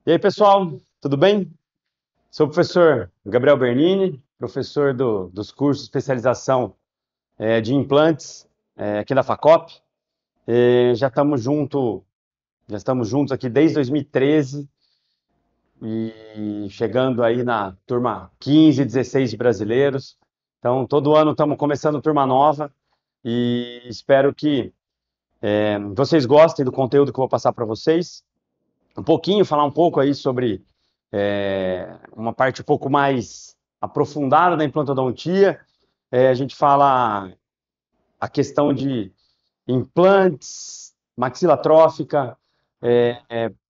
E aí, pessoal, tudo bem? Sou o professor Gabriel Bernini, professor dos cursos de especialização de implantes aqui da Facop. Já estamos juntos aqui desde 2013 e chegando aí na turma 15, 16 de brasileiros. Então, todo ano estamos começando turma nova e espero que vocês gostem do conteúdo que eu vou passar para vocês. Falar um pouco aí sobre uma parte um pouco mais aprofundada da implantodontia. A gente fala a questão de implantes, maxila trófica,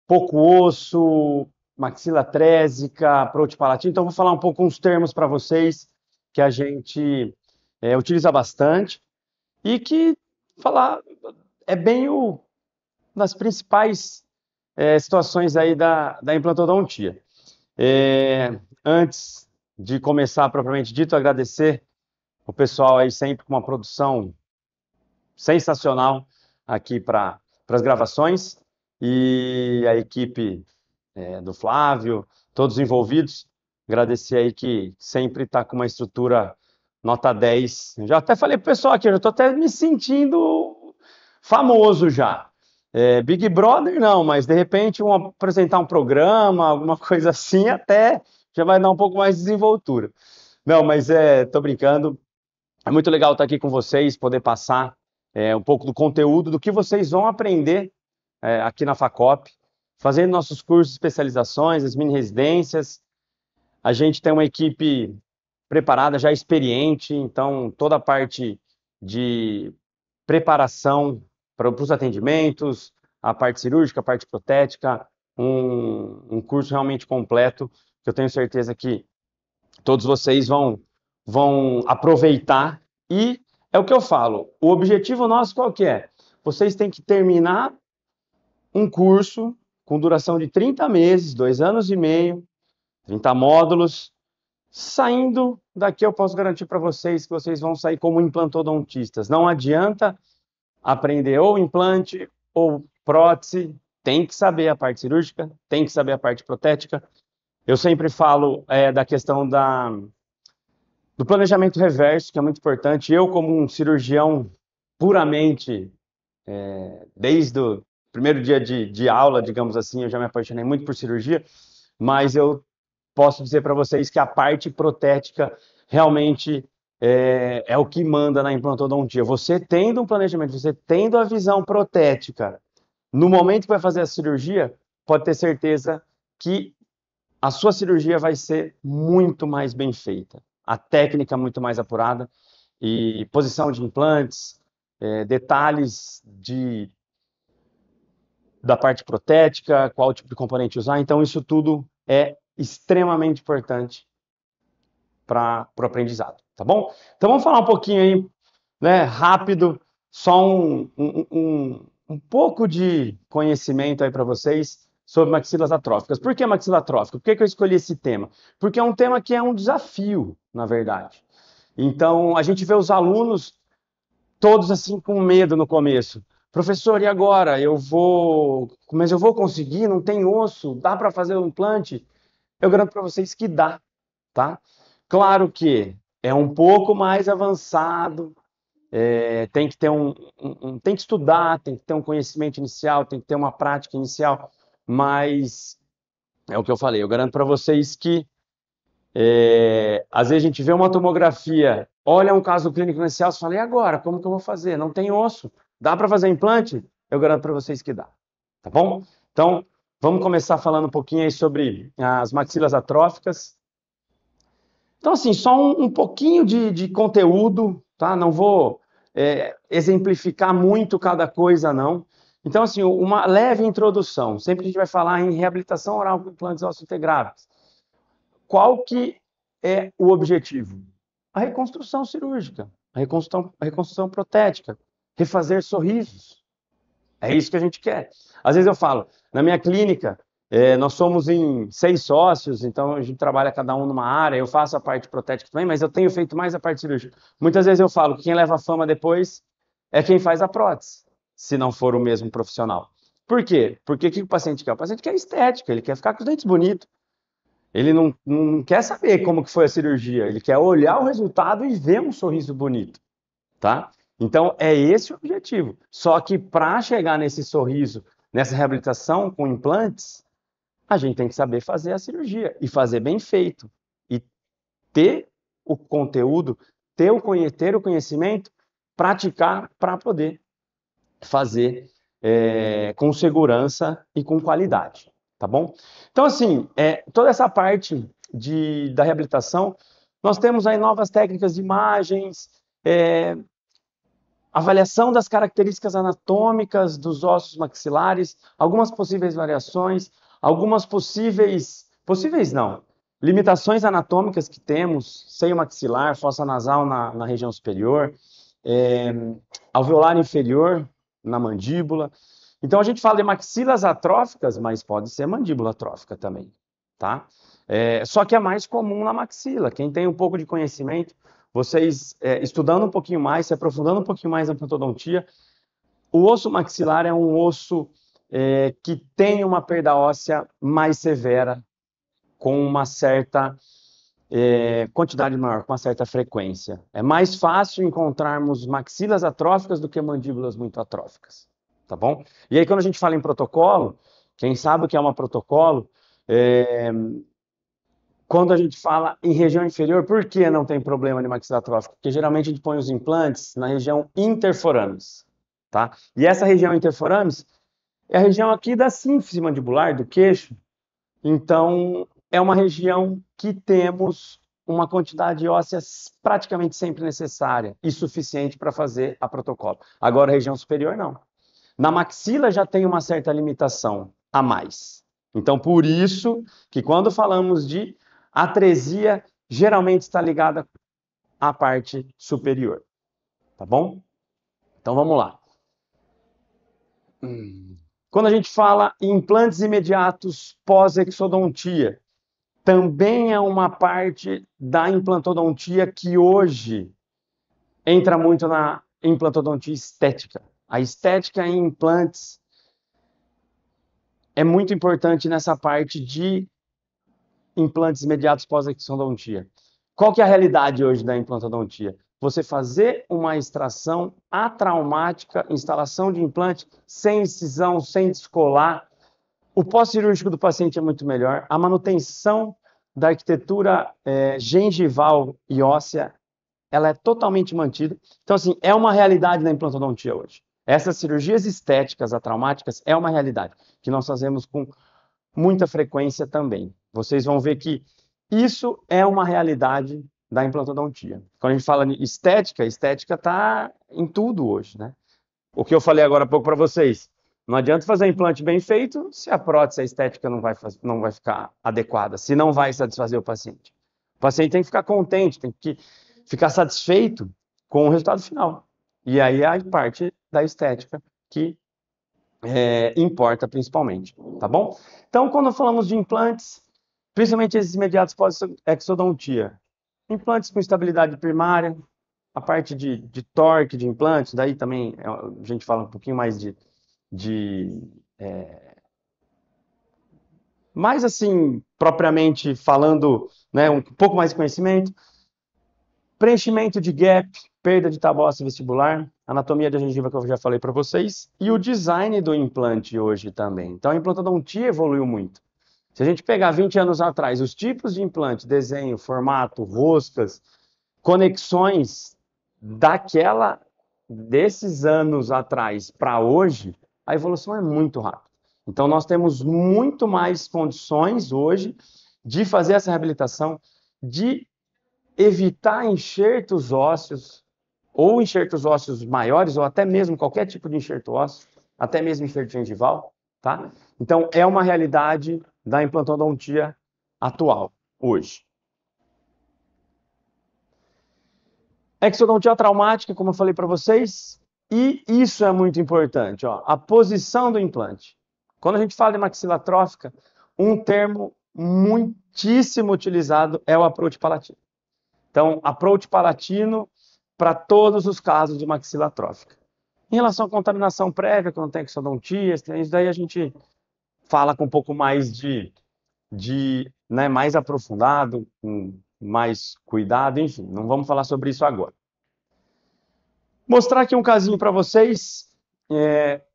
pouco osso, maxila trésica, approach palatino. Então, vou falar um pouco uns termos para vocês que a gente utiliza bastante e que falar é bem das principais situações aí da implantodontia. Antes de começar propriamente dito, agradecer o pessoal aí sempre com uma produção sensacional aqui para as gravações e a equipe do Flávio, todos envolvidos. Agradecer aí que sempre está com uma estrutura nota 10. Já até falei pro pessoal aqui, eu já estou até me sentindo famoso já. Big Brother não, mas de repente apresentar um programa, alguma coisa assim, até já vai dar um pouco mais de desenvoltura. Não, mas tô brincando. É muito legal estar aqui com vocês, poder passar um pouco do conteúdo, do que vocês vão aprender aqui na Facop, fazendo nossos cursos de especializações, as mini residências. A gente tem uma equipe preparada, já experiente, então toda a parte de preparação para os atendimentos, a parte cirúrgica, a parte protética, um curso realmente completo, que eu tenho certeza que todos vocês vão aproveitar. E é o que eu falo, o objetivo nosso qual que é? Vocês têm que terminar um curso com duração de 30 meses, 2 anos e meio, 30 módulos. Saindo daqui eu posso garantir para vocês que vocês vão sair como implantodontistas. Não adianta aprender ou implante ou prótese, tem que saber a parte cirúrgica, tem que saber a parte protética. Eu sempre falo da questão do planejamento reverso, que é muito importante. Eu, como um cirurgião puramente, desde o primeiro dia de aula, digamos assim, eu já me apaixonei muito por cirurgia, mas eu posso dizer para vocês que a parte protética realmente é o que manda na implantodontia. Você tendo um planejamento, você tendo a visão protética, no momento que vai fazer a cirurgia, pode ter certeza que a sua cirurgia vai ser muito mais bem feita. A técnica muito mais apurada e posição de implantes, detalhes da parte protética, qual tipo de componente usar. Então, isso tudo é extremamente importante para o aprendizado, tá bom? Então, vamos falar um pouquinho aí, né, rápido, só um pouco de conhecimento aí para vocês sobre maxilas atróficas. Por que maxila atrófica? Por que eu escolhi esse tema? Porque é um tema que é um desafio, na verdade. Então, a gente vê os alunos todos assim com medo no começo. Professor, e agora? Mas eu vou conseguir? Não tem osso? Dá para fazer um implante? Eu garanto para vocês que dá, tá? Claro que é um pouco mais avançado, tem que ter tem que estudar, tem que ter um conhecimento inicial, tem que ter uma prática inicial, mas é o que eu falei, eu garanto para vocês que às vezes a gente vê uma tomografia, olha um caso clínico inicial, você fala, e agora? Como que eu vou fazer? Não tem osso. Dá para fazer implante? Eu garanto para vocês que dá, tá bom? Então, vamos começar falando um pouquinho aí sobre as maxilas atróficas. Então, assim, só um pouquinho de conteúdo, tá? Não vou exemplificar muito cada coisa, não. Então, assim, uma leve introdução. Sempre a gente vai falar em reabilitação oral com implantes ósseo-integráveis. Qual que é o objetivo? A reconstrução cirúrgica, a reconstrução protética, refazer sorrisos. É isso que a gente quer. Às vezes eu falo, na minha clínica, nós somos em 6 sócios, então a gente trabalha cada um numa área, eu faço a parte protética também, mas eu tenho feito mais a parte cirúrgica. Muitas vezes eu falo que quem leva a fama depois é quem faz a prótese, se não for o mesmo profissional. Por quê? Porque o que o paciente quer? O paciente quer estética, ele quer ficar com os dentes bonitos. Ele não quer saber como que foi a cirurgia, ele quer olhar o resultado e ver um sorriso bonito, tá? Então, é esse o objetivo. Só que para chegar nesse sorriso, nessa reabilitação com implantes, a gente tem que saber fazer a cirurgia e fazer bem feito. E ter o conteúdo, ter o conhecimento, praticar para poder fazer com segurança e com qualidade, tá bom? Então, assim, toda essa parte da reabilitação, nós temos aí novas técnicas de imagens, avaliação das características anatômicas dos ossos maxilares, algumas possíveis variações, algumas possíveis não, limitações anatômicas que temos, seio maxilar, fossa nasal na região superior, alveolar inferior na mandíbula. Então a gente fala de maxilas atróficas, mas pode ser mandíbula atrófica também, tá? Só que é mais comum na maxila. Quem tem um pouco de conhecimento, vocês estudando um pouquinho mais, se aprofundando um pouquinho mais na implantodontia, o osso maxilar é um osso que tem uma perda óssea mais severa, com uma certa quantidade maior, com uma certa frequência. É mais fácil encontrarmos maxilas atróficas do que mandíbulas muito atróficas, tá bom? E aí quando a gente fala em protocolo, quem sabe o que é um protocolo, quando a gente fala em região inferior, por que não tem problema de maxila atrófica? Porque geralmente a gente põe os implantes na região interforames, tá? E essa região interforames é a região aqui da sínfise mandibular, do queixo. Então, é uma região que temos uma quantidade óssea praticamente sempre necessária e suficiente para fazer a protocolo. Agora, a região superior, não. Na maxila já tem uma certa limitação a mais. Então, por isso que quando falamos de atresia, geralmente está ligada à parte superior. Tá bom? Então, vamos lá. Quando a gente fala em implantes imediatos pós-exodontia, também é uma parte da implantodontia que hoje entra muito na implantodontia estética. A estética em implantes é muito importante nessa parte de implantes imediatos pós-exodontia. Qual que é a realidade hoje da implantodontia? Você fazer uma extração atraumática, instalação de implante sem incisão, sem descolar. O pós-cirúrgico do paciente é muito melhor. A manutenção da arquitetura gengival e óssea, ela é totalmente mantida. Então, assim, é uma realidade da implantodontia hoje. Essas cirurgias estéticas atraumáticas é uma realidade que nós fazemos com muita frequência também. Vocês vão ver que isso é uma realidade da implantodontia. Quando a gente fala de estética, estética está em tudo hoje, né? O que eu falei agora há pouco para vocês, não adianta fazer um implante bem feito se a prótese a estética não vai ficar adequada, se não vai satisfazer o paciente. O paciente tem que ficar contente, tem que ficar satisfeito com o resultado final. E aí é a parte da estética que importa principalmente, tá bom? Então, quando falamos de implantes, principalmente esses imediatos pós-exodontia, implantes com estabilidade primária, a parte de torque de implantes, daí também a gente fala um pouquinho mais mais assim, propriamente falando, né, um pouco mais de conhecimento, preenchimento de gap, perda de tabu óssea vestibular, anatomia da gengiva que eu já falei para vocês, e o design do implante hoje também. Então a implantodontia evoluiu muito. Se a gente pegar 20 anos atrás, os tipos de implante, desenho, formato, roscas, conexões desses anos atrás para hoje, a evolução é muito rápida. Então nós temos muito mais condições hoje de fazer essa reabilitação, de evitar enxertos ósseos, ou enxertos ósseos maiores, ou até mesmo qualquer tipo de enxerto ósseo, até mesmo enxerto gengival, tá? Então é uma realidade da implantodontia atual, hoje. Exodontia traumática, como eu falei para vocês, e isso é muito importante, ó, a posição do implante. Quando a gente fala de maxila atrófica, um termo muitíssimo utilizado é o approach palatino. Então, approach palatino para todos os casos de maxila atrófica. Em relação à contaminação prévia, que não tem exodontia, isso daí a gente fala com um pouco mais né, mais aprofundado, com mais cuidado, enfim, não vamos falar sobre isso agora. Mostrar aqui um casinho para vocês.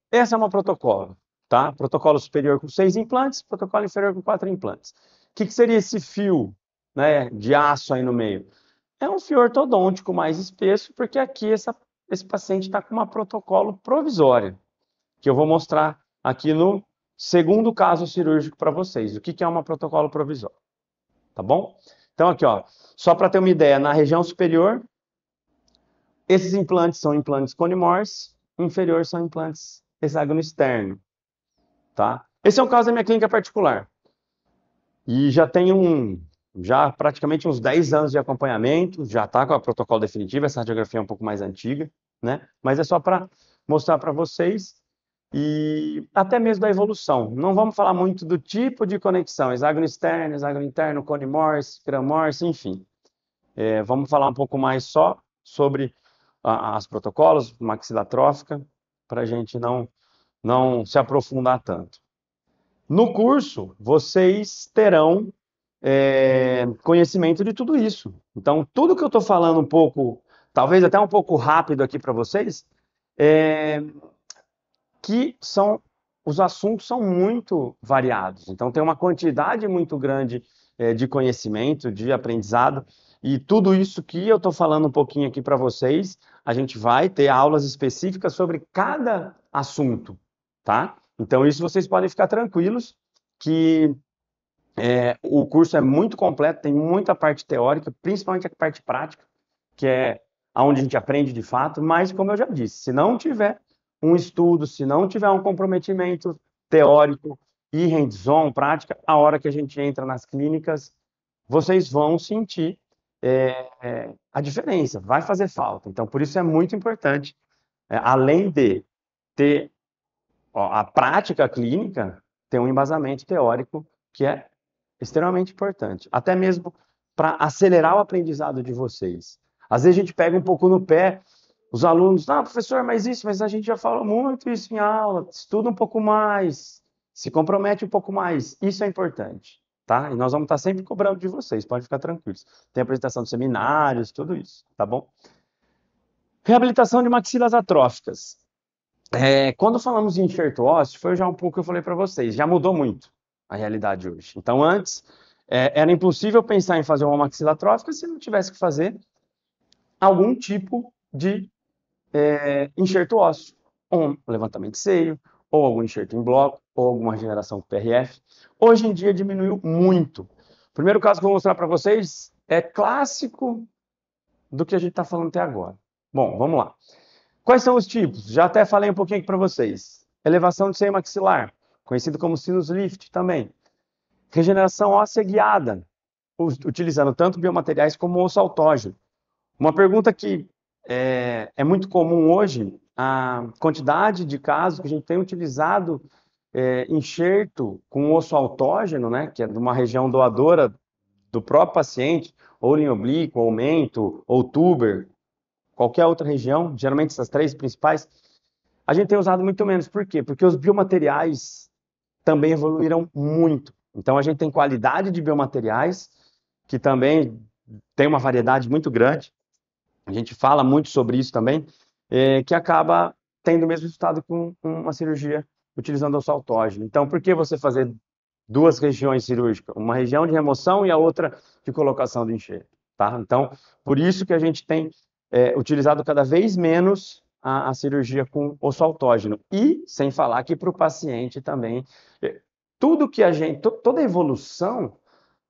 Essa é uma protocolo, tá? Protocolo superior com 6 implantes, protocolo inferior com 4 implantes. O que seria esse fio, né, de aço aí no meio? É um fio ortodôntico mais espesso, porque aqui esse paciente está com uma protocolo provisória, que eu vou mostrar aqui no segundo caso cirúrgico para vocês. O que é uma protocolo provisório, tá bom? Então aqui, ó, só para ter uma ideia, na região superior, esses implantes são implantes Cone-Morse, inferior são implantes hexágono externo, tá? Esse é o caso da minha clínica particular. E já tem já praticamente uns 10 anos de acompanhamento, já está com a protocolo definitivo, essa radiografia é um pouco mais antiga, né? Mas é só para mostrar para vocês e até mesmo da evolução. Não vamos falar muito do tipo de conexão, hexágono externo, hexágono interno, Cone-Morse, Gram-Morse, enfim. Vamos falar um pouco mais só sobre as protocolos, maxilatrófica, para a gente não se aprofundar tanto. No curso, vocês terão conhecimento de tudo isso. Então, tudo que eu estou falando um pouco, talvez até um pouco rápido aqui para vocês, os assuntos são muito variados. Então, tem uma quantidade muito grande de conhecimento, de aprendizado, e tudo isso que eu estou falando um pouquinho aqui para vocês, a gente vai ter aulas específicas sobre cada assunto, tá? Então, isso vocês podem ficar tranquilos, que o curso é muito completo, tem muita parte teórica, principalmente a parte prática, que é onde a gente aprende de fato, mas, como eu já disse, se não tiver um estudo, se não tiver um comprometimento teórico e hands-on, prática, a hora que a gente entra nas clínicas, vocês vão sentir a diferença, vai fazer falta. Então, por isso é muito importante, além de ter a prática clínica, ter um embasamento teórico que é extremamente importante, até mesmo para acelerar o aprendizado de vocês. Às vezes a gente pega um pouco no pé, os alunos, professor, mas a gente já falou muito isso em aula, estuda um pouco mais, se compromete um pouco mais, isso é importante, tá? E nós vamos estar sempre cobrando de vocês, pode ficar tranquilos. Tem apresentação de seminários, tudo isso, tá bom? Reabilitação de maxilas atróficas. Quando falamos em enxerto ósseo, foi já um pouco que eu falei para vocês, já mudou muito a realidade hoje. Então, antes, era impossível pensar em fazer uma maxila atrófica se não tivesse que fazer algum tipo de enxerto ósseo, ou um levantamento de seio, ou algum enxerto em bloco, ou alguma regeneração PRF. Hoje em dia diminuiu muito. O primeiro caso que eu vou mostrar para vocês é clássico do que a gente está falando até agora. Bom, vamos lá. Quais são os tipos? Já até falei um pouquinho aqui para vocês. Elevação de seio maxilar, conhecido como sinus lift também. Regeneração óssea guiada, utilizando tanto biomateriais como osso autógeno. Uma pergunta que é muito comum hoje, a quantidade de casos que a gente tem utilizado enxerto com osso autógeno, né, que é de uma região doadora do próprio paciente, ou linha oblíqua, ou mento, ou tuber, qualquer outra região, geralmente essas 3 principais, a gente tem usado muito menos. Por quê? Porque os biomateriais também evoluíram muito. Então, a gente tem qualidade de biomateriais, que também tem uma variedade muito grande, a gente fala muito sobre isso também, que acaba tendo o mesmo resultado com uma cirurgia utilizando osso autógeno. Então, por que você fazer 2 regiões cirúrgicas? Uma região de remoção e a outra de colocação do enxerto, tá? Então, por isso que a gente tem utilizado cada vez menos a cirurgia com osso autógeno. E, sem falar que para o paciente também, tudo que toda a evolução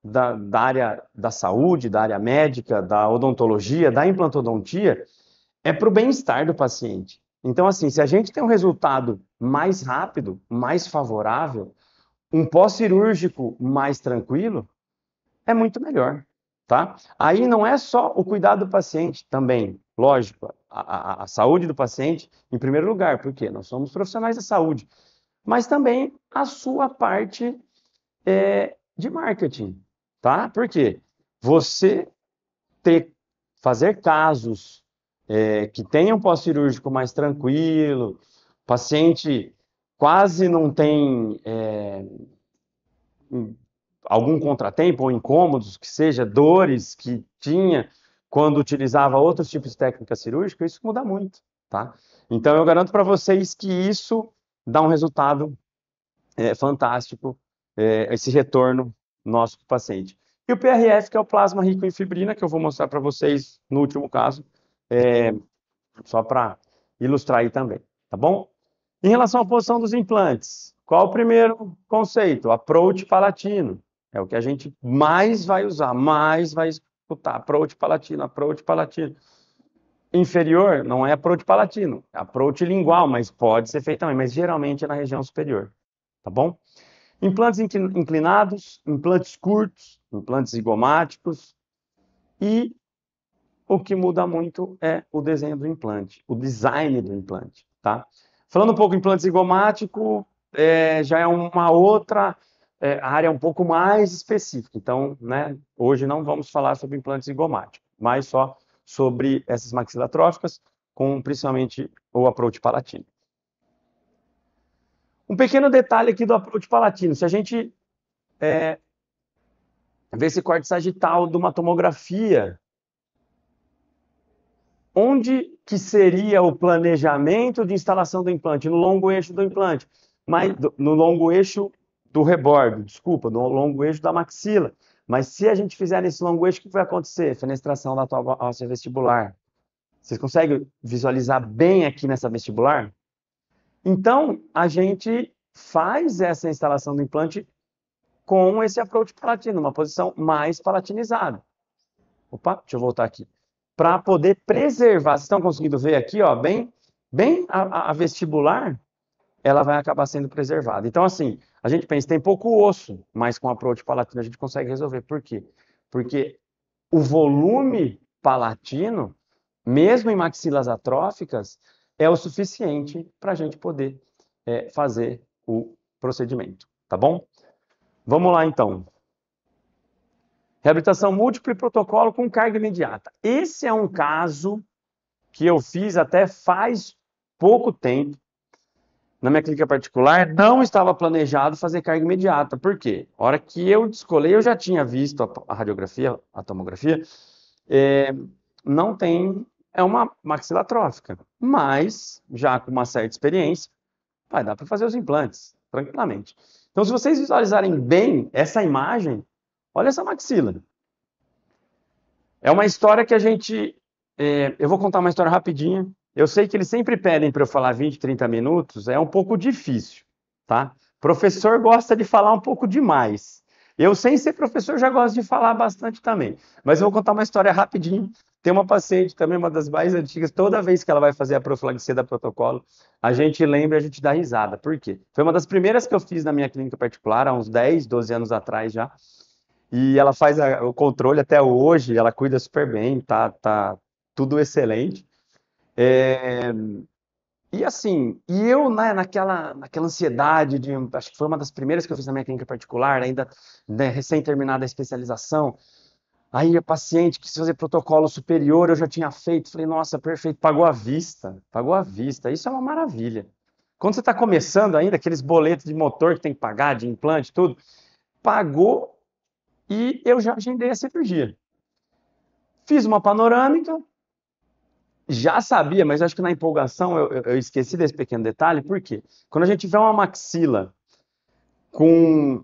da área da saúde, da área médica, da odontologia, da implantodontia, é para o bem-estar do paciente. Então, assim, se a gente tem um resultado mais rápido, mais favorável, um pós-cirúrgico mais tranquilo, é muito melhor, tá? Aí não é só o cuidado do paciente também, lógico, a saúde do paciente em primeiro lugar, porque nós somos profissionais da saúde, mas também a sua parte de marketing, tá? Por quê? Você fazer casos que tenha um pós-cirúrgico mais tranquilo, o paciente quase não tem algum contratempo ou incômodos, que seja dores que tinha quando utilizava outros tipos de técnica cirúrgica, isso muda muito, tá? Então eu garanto para vocês que isso dá um resultado fantástico, esse retorno nosso para o paciente. E o PRF, que é o plasma rico em fibrina, que eu vou mostrar para vocês no último caso, só para ilustrar aí também, tá bom? Em relação à posição dos implantes, qual o primeiro conceito? Approach palatino. É o que a gente mais vai usar, mais vai escutar. Approach palatino, approach palatino. Inferior não é approach palatino, é approach lingual, mas pode ser feito também, mas geralmente é na região superior, tá bom? Implantes inclinados, implantes curtos, implantes zigomáticos e o que muda muito é o desenho do implante, o design do implante, tá? Falando um pouco em implante zigomático, já é uma outra área um pouco mais específica. Então, né, hoje não vamos falar sobre implante zigomático, mas só sobre essas maxilatróficas, com principalmente o approach palatino. Um pequeno detalhe aqui do approach palatino, se a gente vê esse corte sagital de uma tomografia, onde que seria o planejamento de instalação do implante? No longo eixo do implante, mas no longo eixo do rebordo, desculpa, no longo eixo da maxila. Mas se a gente fizer nesse longo eixo, o que vai acontecer? Fenestração da tua óssea vestibular. Vocês conseguem visualizar bem aqui nessa vestibular? Então, a gente faz essa instalação do implante com esse approach palatino, uma posição mais palatinizada. Opa, deixa eu voltar aqui. Para poder preservar, vocês estão conseguindo ver aqui, ó, bem a vestibular, ela vai acabar sendo preservada. Então, assim, a gente pensa, tem pouco osso, mas com o approach palatino a gente consegue resolver. Por quê? Porque o volume palatino, mesmo em maxilas atróficas, é o suficiente para a gente poder fazer o procedimento, tá bom? Vamos lá, então. Reabilitação múltipla e protocolo com carga imediata. Esse é um caso que eu fiz até faz pouco tempo. Na minha clínica particular, não estava planejado fazer carga imediata. Por quê? A hora que eu descolei, eu já tinha visto a radiografia, a tomografia. Não tem... É uma maxilatrófica. Mas, já com uma certa experiência, vai dar para fazer os implantes, tranquilamente. Então, se vocês visualizarem bem essa imagem, olha essa maxila. É uma história que a gente... eu vou contar uma história rapidinha. Eu sei que eles sempre pedem para eu falar 20, 30 minutos. É um pouco difícil, tá? Professor gosta de falar um pouco demais. Eu, sem ser professor, já gosto de falar bastante também. Mas eu vou contar uma história rapidinho. Tem uma paciente também, uma das mais antigas. Toda vez que ela vai fazer a profilaxia da protocolo, a gente lembra e a gente dá risada. Por quê? Foi uma das primeiras que eu fiz na minha clínica particular, há uns 10, 12 anos atrás já. E ela faz o controle até hoje, ela cuida super bem, tá tudo excelente. E assim, eu, né, naquela ansiedade acho que foi uma das primeiras que eu fiz na minha clínica particular, ainda, né, recém-terminada a especialização. Aí a paciente quis fazer protocolo superior, eu já tinha feito, falei, nossa, perfeito, pagou à vista, pagou à vista, isso é uma maravilha. Quando você está começando ainda, aqueles boletos de motor que tem que pagar, de implante, tudo, pagou e eu já agendei a cirurgia. Fiz uma panorâmica, já sabia, mas acho que na empolgação eu esqueci desse pequeno detalhe, por quê? Quando a gente vê uma maxila com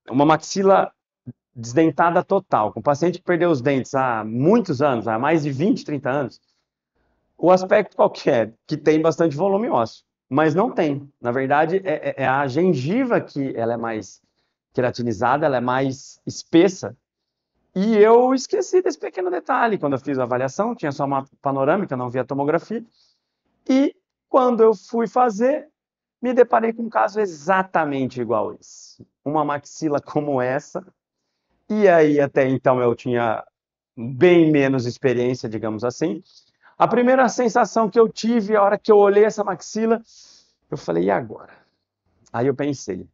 uma maxila desdentada total, com um paciente que perdeu os dentes há muitos anos, há mais de 20, 30 anos, o aspecto qualquer, que tem bastante volume ósseo, mas não tem. Na verdade, é a gengiva que ela é mais queratinizada, ela é mais espessa. E eu esqueci desse pequeno detalhe. Quando eu fiz a avaliação, tinha só uma panorâmica, não via tomografia. E quando eu fui fazer, me deparei com um caso exatamente igual a esse. Uma maxila como essa. E aí, até então, eu tinha bem menos experiência, digamos assim. A primeira sensação que eu tive, a hora que eu olhei essa maxila, eu falei, e agora? Aí eu pensei,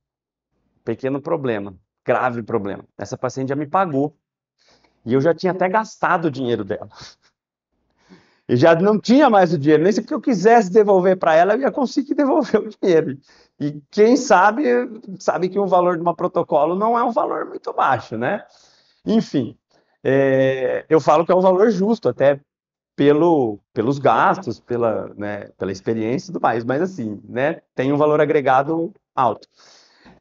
pequeno problema, grave problema. Essa paciente já me pagou. E eu já tinha até gastado o dinheiro dela. E já não tinha mais o dinheiro, nem se eu quisesse devolver para ela, eu ia conseguir devolver o dinheiro. E quem sabe, sabe que o valor de uma protocolo não é um valor muito baixo, né? Enfim, eu falo que é um valor justo, até pelos gastos, pela experiência e tudo mais, mas assim, né, tem um valor agregado alto.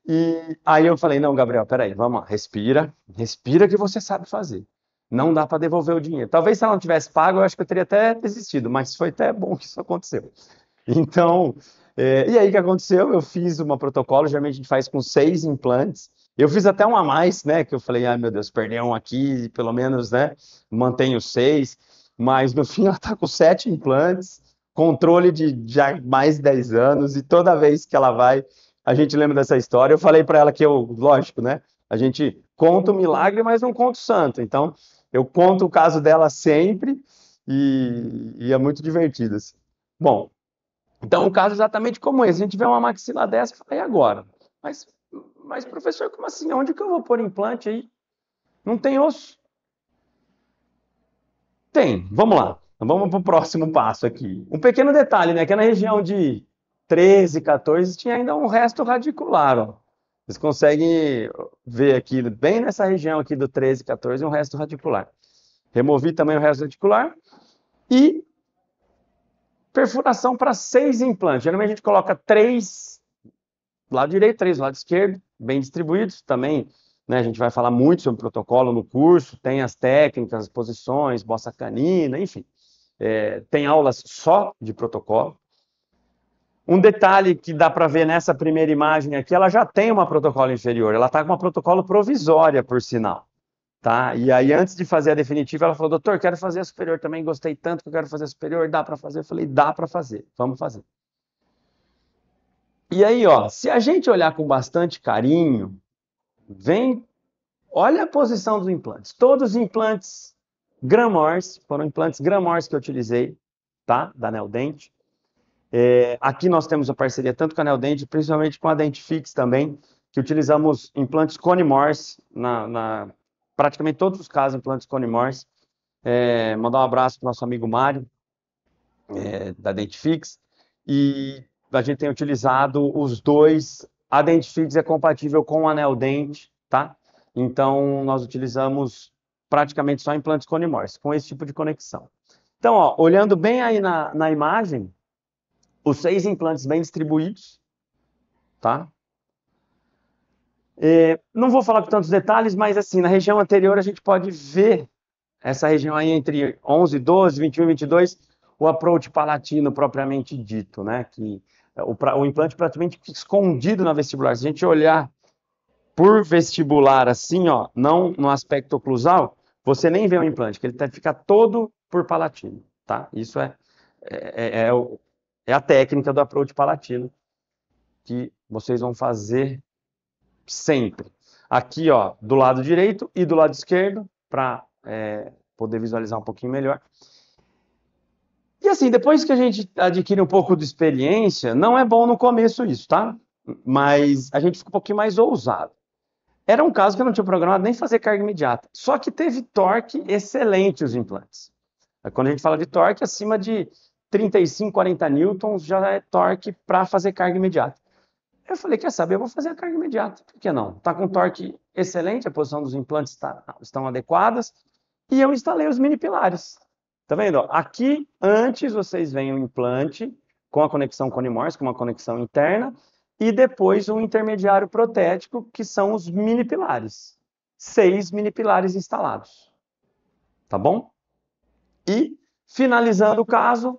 E aí eu falei, não, Gabriel, peraí, vamos lá, respira que você sabe fazer. Não dá para devolver o dinheiro. Talvez se ela não tivesse pago, eu acho que eu teria até desistido, mas foi até bom que isso aconteceu. Então, e aí o que aconteceu? Eu fiz uma protocolo, geralmente a gente faz com 6 implantes. Eu fiz até um a mais, né? Que eu falei, ai meu Deus, perder um aqui, pelo menos, né? Mantenho 6. Mas no fim ela tá com 7 implantes, controle de já mais de 10 anos, e toda vez que ela vai, a gente lembra dessa história. Eu falei para ela que lógico, né? A gente conta o milagre, mas não conta o santo. Então, eu conto o caso dela sempre e é muito divertido, assim. Bom, então, um caso exatamente como esse, a gente vê uma maxila dessa e fala, e agora? Mas, mas, professor, como assim? Onde que eu vou pôr implante aí? Não tem osso? Tem, vamos lá. Vamos para o próximo passo aqui. Um pequeno detalhe, né? Que na região de 13, 14 tinha ainda um resto radicular, ó. Vocês conseguem ver aqui, bem nessa região aqui do 13, 14, um resto radicular. Removi também o resto radicular e perfuração para 6 implantes. Geralmente a gente coloca 3 do lado direito, 3 do lado esquerdo, bem distribuídos. Também, né, a gente vai falar muito sobre protocolo no curso, tem as técnicas, as posições, bossa canina, enfim. Tem aulas só de protocolo. Um detalhe que dá para ver nessa primeira imagem aqui, ela já tem uma protocolo inferior, ela está com uma protocolo provisória, por sinal. Tá? E aí, antes de fazer a definitiva, ela falou, doutor, quero fazer a superior também, gostei tanto que eu quero fazer a superior, dá para fazer? Eu falei, dá para fazer, vamos fazer. E aí, ó, se a gente olhar com bastante carinho, olha a posição dos implantes. Todos os implantes Grammars, foram implantes Grammars que eu utilizei, tá? Da Neodent. Aqui nós temos a parceria tanto com a Neodent, principalmente com a Dentifix também, que utilizamos implantes Cone Morse, praticamente todos os casos, implantes Cone Morse. Mandar um abraço para o nosso amigo Mário, da Dentifix. E a gente tem utilizado os dois. A Dentifix é compatível com a Neodent, tá? Então, nós utilizamos praticamente só implantes Cone Morse, com esse tipo de conexão. Então, ó, olhando bem aí na imagem, os 6 implantes bem distribuídos, tá? Não vou falar com tantos detalhes, mas assim, na região anterior a gente pode ver essa região aí entre 11, 12, 21 e 22, o approach palatino propriamente dito, né? Que o implante praticamente fica escondido na vestibular. Se a gente olhar por vestibular assim, ó, não no aspecto oclusal, você nem vê o implante, que ele fica todo por palatino, tá? Isso é a técnica do approach palatino que vocês vão fazer sempre. Aqui, ó, do lado direito e do lado esquerdo, para poder visualizar um pouquinho melhor. E assim, depois que a gente adquire um pouco de experiência, não é bom no começo isso, tá? Mas a gente fica um pouquinho mais ousado. Era um caso que eu não tinha programado nem fazer carga imediata, só que teve torque excelente os implantes. Quando a gente fala de torque, acima de 35, 40 newtons já é torque para fazer carga imediata. Eu falei, quer saber, eu vou fazer a carga imediata, por que não? Está com torque excelente, a posição dos implantes estão adequadas, e eu instalei os mini pilares. Tá vendo? Aqui, antes, vocês veem o implante com a conexão Cone Morse, com uma conexão interna, e depois um intermediário protético, que são os mini pilares. 6 mini pilares instalados. Tá bom? E, finalizando o caso,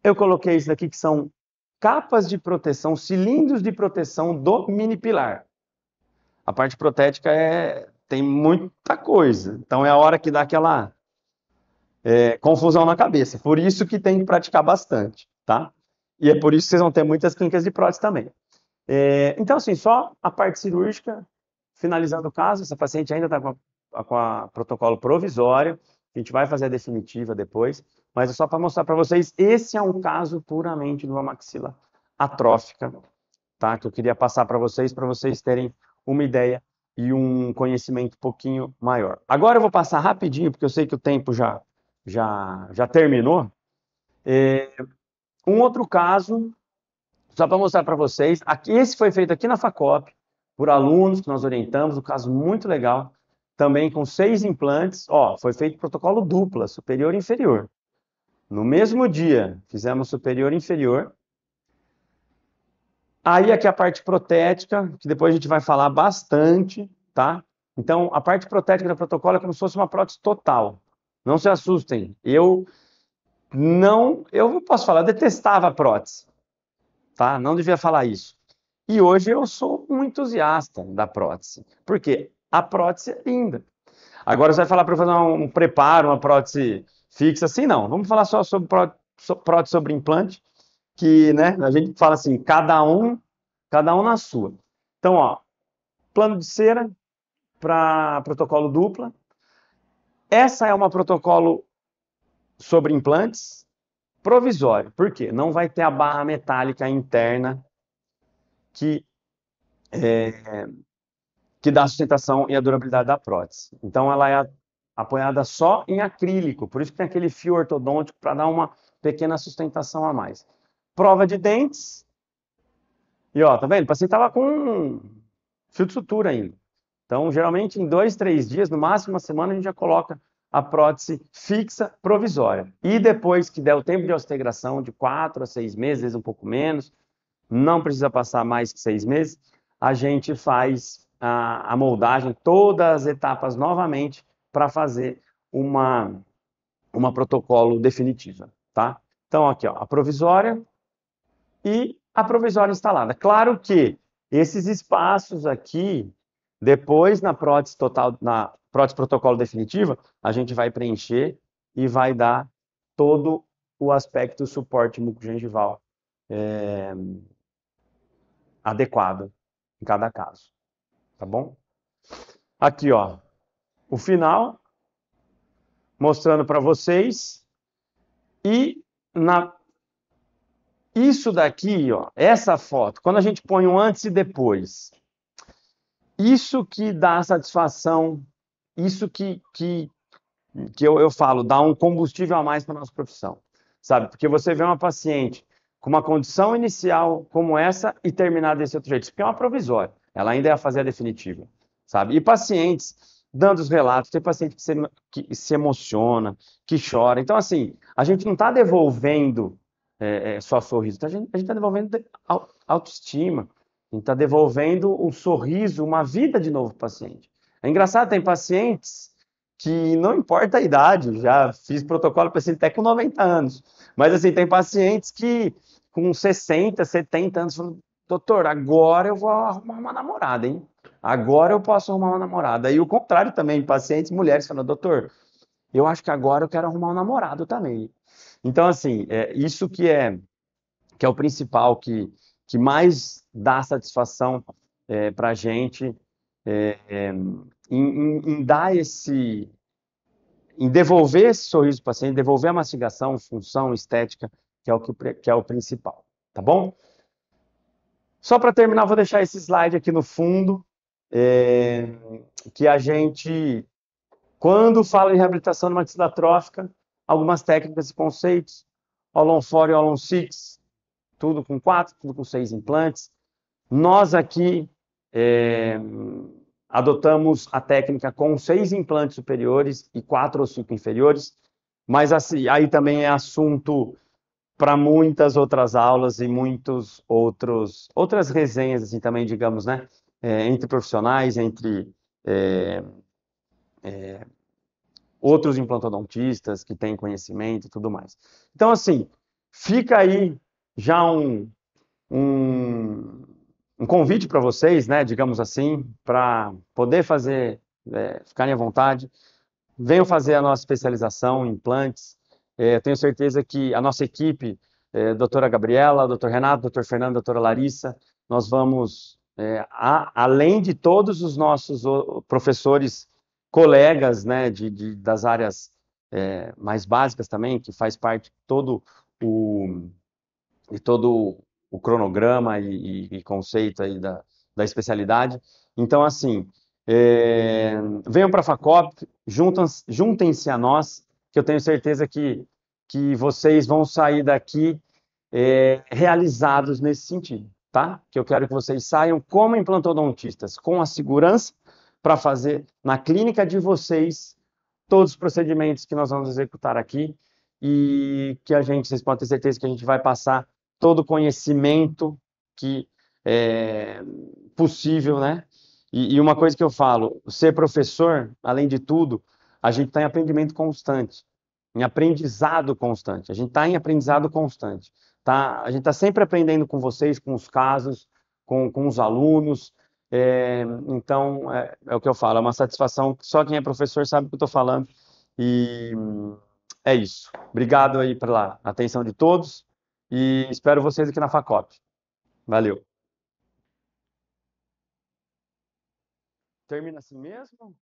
eu coloquei isso daqui, que são capas de proteção, cilindros de proteção do mini pilar. A parte protética tem muita coisa. Então, é a hora que dá aquela confusão na cabeça. Por isso que tem que praticar bastante, tá? E é por isso que vocês vão ter muitas clínicas de prótese também. Então, assim, só a parte cirúrgica, finalizando o caso, essa paciente ainda está com a protocolo provisório, a gente vai fazer a definitiva depois, mas é só para mostrar para vocês, esse é um caso puramente de uma maxila atrófica, tá? Que eu queria passar para vocês terem uma ideia e um conhecimento um pouquinho maior. Agora eu vou passar rapidinho, porque eu sei que o tempo já terminou, Um outro caso, só para mostrar para vocês, aqui, esse foi feito aqui na Facop, por alunos que nós orientamos, um caso muito legal, também com 6 implantes, ó, foi feito protocolo dupla, superior e inferior. No mesmo dia, fizemos superior e inferior. Aí aqui a parte protética, que depois a gente vai falar bastante, tá? Então, a parte protética do protocolo é como se fosse uma prótese total. Não se assustem. Eu posso falar, eu detestava a prótese, tá? Não devia falar isso. E hoje eu sou um entusiasta da prótese. Por quê? A prótese é linda. Agora você vai falar para eu fazer um preparo, uma prótese fixa, assim não. Vamos falar só sobre prótese sobre implante, que, né, a gente fala assim, cada um na sua. Então, ó, plano de cera para protocolo dupla. Essa é uma protocolo sobre implantes provisório. Por quê? Não vai ter a barra metálica interna que que dá a sustentação e a durabilidade da prótese. Então, ela é apoiada só em acrílico, por isso que tem aquele fio ortodôntico para dar uma pequena sustentação a mais. Prova de dentes. E ó, tá vendo? O paciente estava com fio de sutura ainda. Então, geralmente, em 2, 3 dias, no máximo uma semana, a gente já coloca a prótese fixa provisória. E depois que der o tempo de ostegração, de 4 a 6 meses, às vezes um pouco menos, não precisa passar mais que 6 meses, a gente faz a moldagem, todas as etapas novamente, para fazer uma protocolo definitiva, tá? Então, aqui, ó, a provisória e a provisória instalada. Claro que esses espaços aqui, depois na prótese total, na prótese protocolo definitiva, a gente vai preencher e vai dar todo o aspecto suporte mucogengival adequado em cada caso, tá bom? Aqui, ó, o final, mostrando para vocês, e isso daqui, ó, essa foto, quando a gente põe um antes e depois, isso que dá satisfação, isso que eu falo, dá um combustível a mais para nossa profissão, sabe? Porque você vê uma paciente com uma condição inicial como essa e terminar desse outro jeito, isso porque é uma provisória, ela ainda é a fazer a definitiva, sabe? E pacientes dando os relatos, tem paciente que se emociona, que chora. Então, assim, a gente não está devolvendo só sorriso, a gente está devolvendo autoestima, a gente está devolvendo um sorriso, uma vida de novo para o paciente. É engraçado, tem pacientes que não importa a idade, já fiz protocolo para paciente até com 90 anos, mas assim, tem pacientes que com 60, 70 anos falam, doutor, agora eu vou arrumar uma namorada, hein? Agora eu posso arrumar uma namorada. E o contrário também, pacientes mulheres falam, doutor, eu acho que agora eu quero arrumar um namorado também. Então, assim, isso que é o principal, que mais dá satisfação para a gente em dar em devolver esse sorriso para o paciente, devolver a mastigação, função, estética, que é o principal, tá bom? Só para terminar, vou deixar esse slide aqui no fundo, que a gente, quando fala em reabilitação de maxila atrófica, algumas técnicas e conceitos, All-on 4 e All-on 6, tudo com 4, tudo com 6 implantes. Nós aqui adotamos a técnica com 6 implantes superiores e 4 ou 5 inferiores, mas assim, aí também é assunto para muitas outras aulas e outras resenhas, assim, também, digamos, né? Entre profissionais, entre outros implantodontistas que têm conhecimento e tudo mais. Então, assim, fica aí já um, um convite para vocês, né, digamos assim, para poder fazer, ficarem à vontade. Venham fazer a nossa especialização em implantes. Tenho certeza que a nossa equipe, doutora Gabriela, doutor Renato, doutor Fernando, doutora Larissa, nós vamos, além de todos os nossos professores, colegas, né, das áreas mais básicas também, que faz parte de todo o cronograma e conceito aí da especialidade. Então, assim, venham para a Facop, juntem-se a nós, que eu tenho certeza que que vocês vão sair daqui realizados nesse sentido, tá? Que eu quero que vocês saiam como implantodontistas, com a segurança para fazer na clínica de vocês todos os procedimentos que nós vamos executar aqui e que vocês podem ter certeza que a gente vai passar todo o conhecimento que é possível, né? E uma coisa que eu falo, ser professor, além de tudo, a gente está em aprendimento constante, em aprendizado constante. A gente está em aprendizado constante, tá? A gente está sempre aprendendo com vocês, com os casos, com os alunos. Então, é o que eu falo, é uma satisfação. Só quem é professor sabe o que eu estou falando. E é isso. Obrigado aí pela atenção de todos e espero vocês aqui na Facop. Valeu. Termina assim mesmo?